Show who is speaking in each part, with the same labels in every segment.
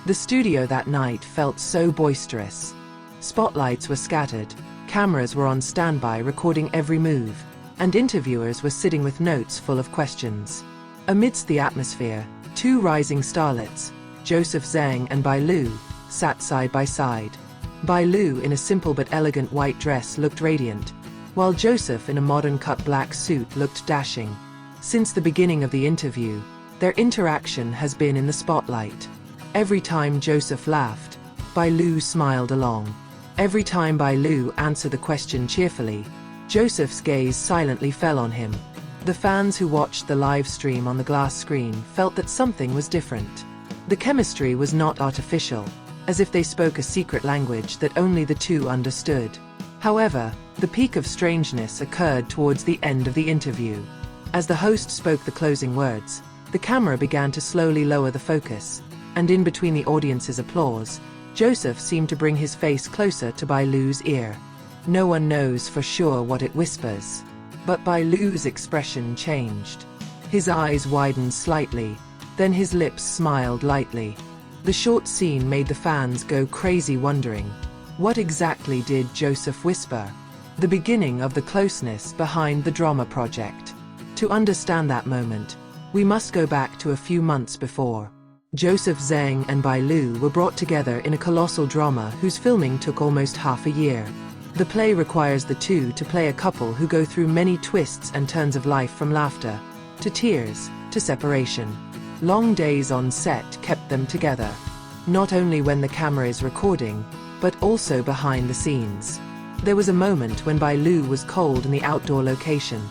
Speaker 1: The studio that night felt so boisterous. Spotlights were scattered, cameras were on standby recording every move, and interviewers were sitting with notes full of questions. Amidst the atmosphere, two rising starlets, Joseph Zeng and Bai Lu, sat side by side. Bai Lu in a simple but elegant white dress looked radiant, while Joseph in a modern cut black suit looked dashing. Since the beginning of the interview, their interaction has been in the spotlight. Every time Joseph laughed, Bai Lu smiled along. Every time Bai Lu answered the question cheerfully, Joseph's gaze silently fell on him. The fans who watched the live stream on the glass screen felt that something was different. The chemistry was not artificial, as if they spoke a secret language that only the two understood. However, the peak of strangeness occurred towards the end of the interview. As the host spoke the closing words, the camera began to slowly lower the focus, and in between the audience's applause, Joseph seemed to bring his face closer to Bai Lu's ear. No one knows for sure what it whispers, but Bai Lu's expression changed. His eyes widened slightly, then his lips smiled lightly. The short scene made the fans go crazy wondering, what exactly did Joseph whisper? The beginning of the closeness behind the drama project. To understand that moment, we must go back to a few months before. Joseph Zeng and Bai Lu were brought together in a colossal drama whose filming took almost half a year. The play requires the two to play a couple who go through many twists and turns of life, from laughter, to tears, to separation. Long days on set kept them together, not only when the camera is recording, but also behind the scenes. There was a moment when Bai Lu was cold in the outdoor location,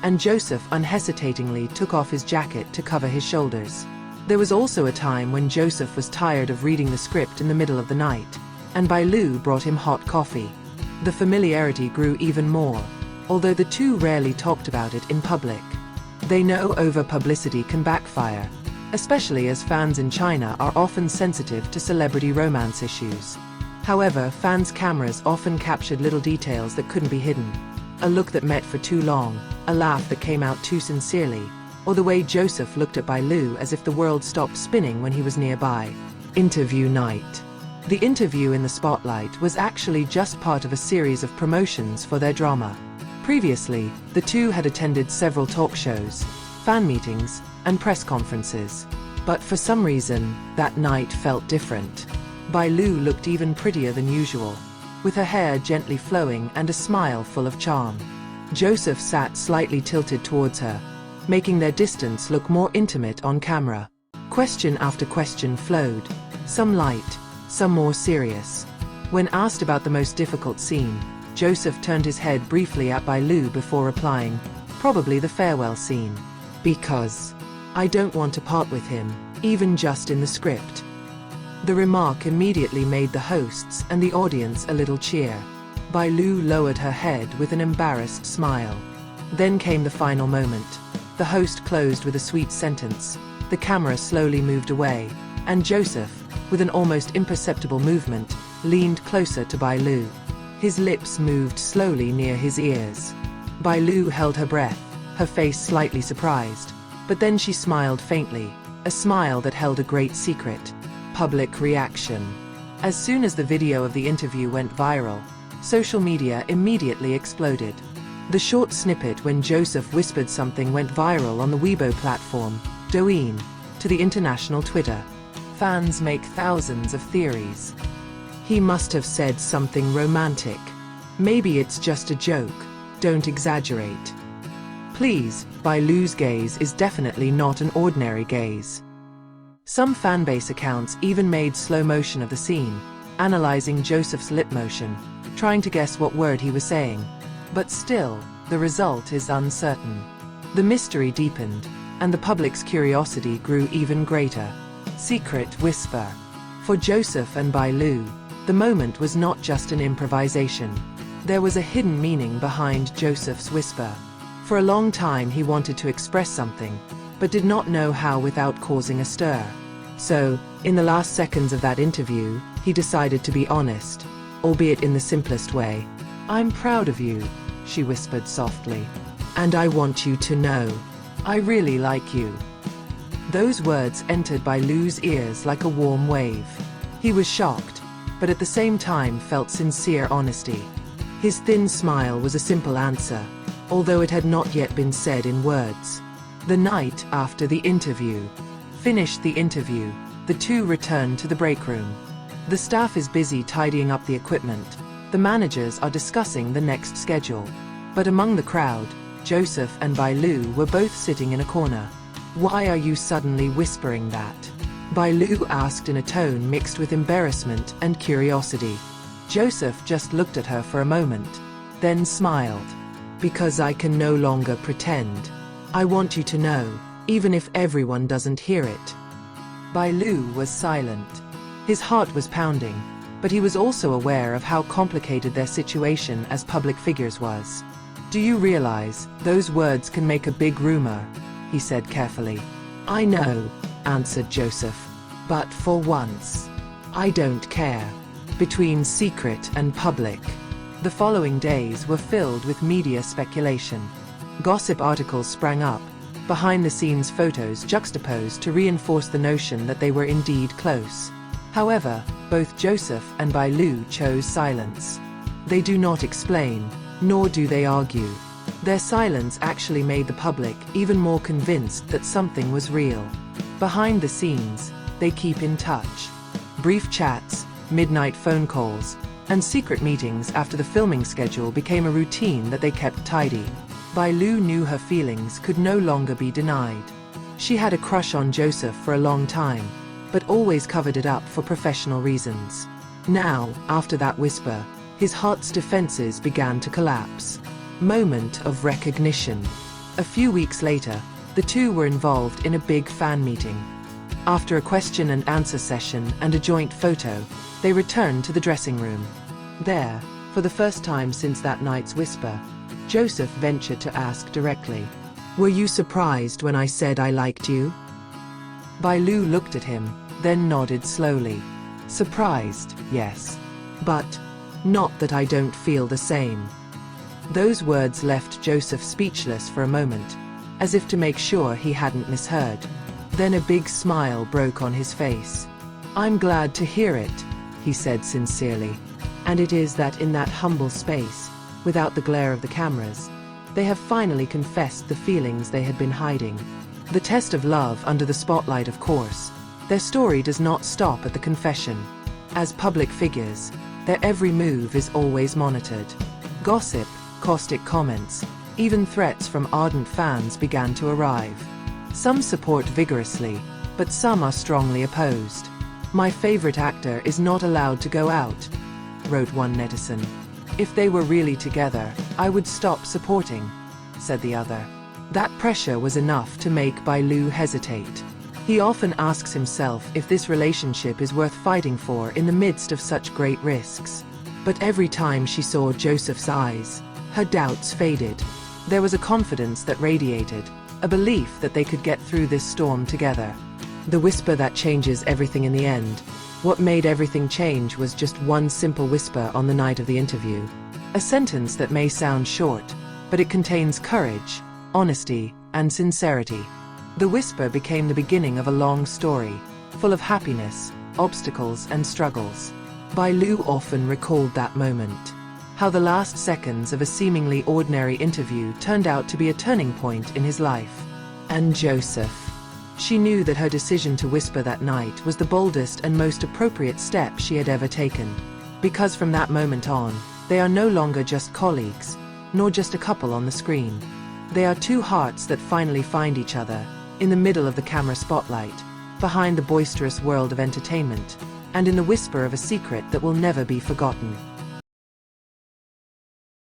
Speaker 1: and Joseph unhesitatingly took off his jacket to cover his shoulders. There was also a time when Joseph was tired of reading the script in the middle of the night, and Bai Lu brought him hot coffee. The familiarity grew even more, although the two rarely talked about it in public. They know over-publicity can backfire, especially as fans in China are often sensitive to celebrity romance issues. However, fans' cameras often captured little details that couldn't be hidden. A look that met for too long, a laugh that came out too sincerely, or the way Joseph looked at Bai Lu as if the world stopped spinning when he was nearby. Interview night. The interview in the spotlight was actually just part of a series of promotions for their drama. Previously, the two had attended several talk shows, fan meetings, and press conferences. But for some reason, that night felt different. Bai Lu looked even prettier than usual, with her hair gently flowing and a smile full of charm. Joseph sat slightly tilted towards her, making their distance look more intimate on camera. Question after question flowed, some light, some more serious. When asked about the most difficult scene, Joseph turned his head briefly at Bai Lu before replying, "Probably the farewell scene. Because I don't want to part with him, even just in the script." The remark immediately made the hosts and the audience a little cheer. Bai Lu lowered her head with an embarrassed smile. Then came the final moment. The host closed with a sweet sentence, the camera slowly moved away, and Joseph, with an almost imperceptible movement, leaned closer to Bai Lu. His lips moved slowly near his ears. Bai Lu held her breath, her face slightly surprised, but then she smiled faintly, a smile that held a great secret. Public reaction. As soon as the video of the interview went viral, social media immediately exploded. The short snippet when Joseph whispered something went viral on the Weibo platform, Douyin, to the international Twitter. Fans make thousands of theories. He must have said something romantic. Maybe it's just a joke. Don't exaggerate. Please, Bai Lu's gaze is definitely not an ordinary gaze. Some fanbase accounts even made slow motion of the scene, analyzing Joseph's lip motion, trying to guess what word he was saying. But still, the result is uncertain. The mystery deepened, and the public's curiosity grew even greater. Secret whisper. For Joseph and Bai Lu, the moment was not just an improvisation. There was a hidden meaning behind Joseph's whisper. For a long time he wanted to express something, but did not know how without causing a stir. So, in the last seconds of that interview, he decided to be honest, albeit in the simplest way. "I'm proud of you," she whispered softly. "And I want you to know, I really like you." Those words entered Bai Lu's ears like a warm wave. He was shocked, but at the same time felt sincere honesty. His thin smile was a simple answer, although it had not yet been said in words. The night after the interview. Finished the interview, the two returned to the break room. The staff is busy tidying up the equipment. The managers are discussing the next schedule. But among the crowd, Joseph and Bai Lu were both sitting in a corner. "Why are you suddenly whispering that?" Bai Lu asked in a tone mixed with embarrassment and curiosity. Joseph just looked at her for a moment, then smiled. "Because I can no longer pretend. I want you to know, even if everyone doesn't hear it." Bai Lu was silent. His heart was pounding, but he was also aware of how complicated their situation as public figures was. "Do you realize those words can make a big rumor?" he said carefully. "I know," answered Joseph. "But for once, I don't care." Between secret and public. The following days were filled with media speculation. Gossip articles sprang up, behind-the-scenes photos juxtaposed to reinforce the notion that they were indeed close. However, both Joseph and Bai Lu chose silence. They do not explain, nor do they argue. Their silence actually made the public even more convinced that something was real. Behind the scenes, they keep in touch. Brief chats, midnight phone calls, and secret meetings after the filming schedule became a routine that they kept tidy. Bai Lu knew her feelings could no longer be denied. She had a crush on Joseph for a long time, but always covered it up for professional reasons. Now, after that whisper, his heart's defenses began to collapse. Moment of recognition. A few weeks later, the two were involved in a big fan meeting. After a question and answer session and a joint photo, they returned to the dressing room. There, for the first time since that night's whisper, Joseph ventured to ask directly, "Were you surprised when I said I liked you?" Bai Lu looked at him, then nodded slowly. "Surprised, yes. But not that I don't feel the same." Those words left Joseph speechless for a moment, as if to make sure he hadn't misheard. Then a big smile broke on his face. "I'm glad to hear it," he said sincerely. And it is that in that humble space, without the glare of the cameras, they have finally confessed the feelings they had been hiding. The test of love under the spotlight, of course. Their story does not stop at the confession. As public figures, their every move is always monitored. Gossip, caustic comments, even threats from ardent fans began to arrive. Some support vigorously, but some are strongly opposed. "My favorite actor is not allowed to go out," wrote one netizen. "If they were really together, I would stop supporting," said the other. That pressure was enough to make Bai Lu hesitate. He often asks himself if this relationship is worth fighting for in the midst of such great risks. But every time she saw Joseph's eyes, her doubts faded. There was a confidence that radiated, a belief that they could get through this storm together. The whisper that changes everything in the end. What made everything change was just one simple whisper on the night of the interview. A sentence that may sound short, but it contains courage, honesty, and sincerity. The whisper became the beginning of a long story, full of happiness, obstacles, and struggles. Bai Lu often recalled that moment. How the last seconds of a seemingly ordinary interview turned out to be a turning point in his life. And Joseph. She knew that her decision to whisper that night was the boldest and most appropriate step she had ever taken. Because from that moment on, they are no longer just colleagues, nor just a couple on the screen. They are two hearts that finally find each other, in the middle of the camera spotlight, behind the boisterous world of entertainment, and in the whisper of a secret that will never be forgotten.